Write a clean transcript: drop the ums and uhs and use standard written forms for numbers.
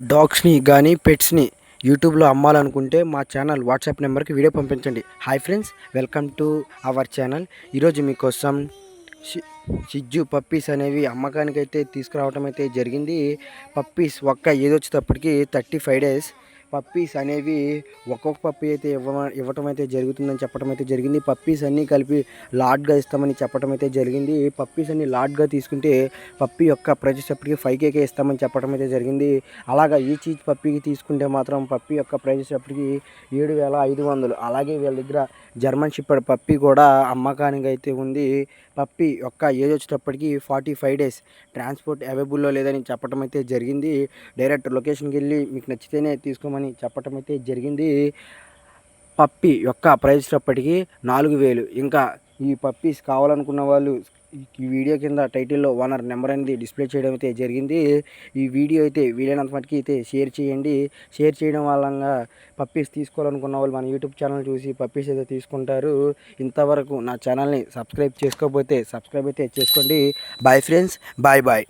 డాగ్స్ని కానీ పెట్స్ని యూట్యూబ్లో అమ్మాలనుకుంటే మా ఛానల్ వాట్సాప్ నెంబర్కి వీడియో పంపించండి. Hi friends, welcome to our channel. ఈరోజు మీకోసం షిట్జూ పప్పీస్ అనేవి అమ్మకానికి అయితే తీసుకురావడం అయితే జరిగింది. పప్పీస్ ఒక్క ఏజ్ వచ్చేటప్పటికి 35 డేస్ పప్పీస్ అనేవి ఒక్కొక్క పప్పీ అయితే ఇవ్వటం అయితే జరుగుతుందని చెప్పడం అయితే జరిగింది. పప్పీస్ అన్నీ కలిపి లాట్గా ఇస్తామని చెప్పడం అయితే జరిగింది. పప్పీస్ అన్ని లాట్గా తీసుకుంటే పప్పీ యొక్క ప్రైస్ వచ్చేటప్పటికి 5K ఇస్తామని చెప్పడం అయితే జరిగింది. అలాగా ఈచ్ పప్పీకి తీసుకుంటే మాత్రం పప్పీ యొక్క ప్రైస్ వచ్చేటప్పటికి 7,500. అలాగే వీళ్ళ దగ్గర జర్మన్ షెపర్డ్ పప్పీ కూడా అమ్మకానికి అయితే ఉంది. పప్పీ యొక్క ఏజ్ వచ్చేటప్పటికి 45 డేస్. ట్రాన్స్పోర్ట్ అవైలబుల్లో లేదని చెప్పడం అయితే జరిగింది. డైరెక్ట్ లొకేషన్కి వెళ్ళి మీకు నచ్చితేనే తీసుకోమని చెప్పడం అయితే జరిగింది. పప్పీ యొక్క ప్రైస్ వచ్చేటప్పటికి 4,000. ఇంకా ఈ పప్పీస్ కావాలనుకున్న వాళ్ళు ఈ వీడియో కింద టైటిల్లో ఓనర్ నెంబర్ అనేది డిస్ప్లే చేయడం అయితే జరిగింది. ఈ వీడియో అయితే వీలైనంత మటుకి అయితే షేర్ చేయండి. షేర్ చేయడం వల్ల పప్పీస్ తీసుకోవాలనుకున్న వాళ్ళు మన యూట్యూబ్ ఛానల్ చూసి పప్పీస్ అయితే తీసుకుంటారు. ఇంతవరకు నా ఛానల్ని సబ్స్క్రైబ్ చేసుకోకపోతే సబ్స్క్రైబ్ అయితే చేసుకోండి. Bye friends, bye bye.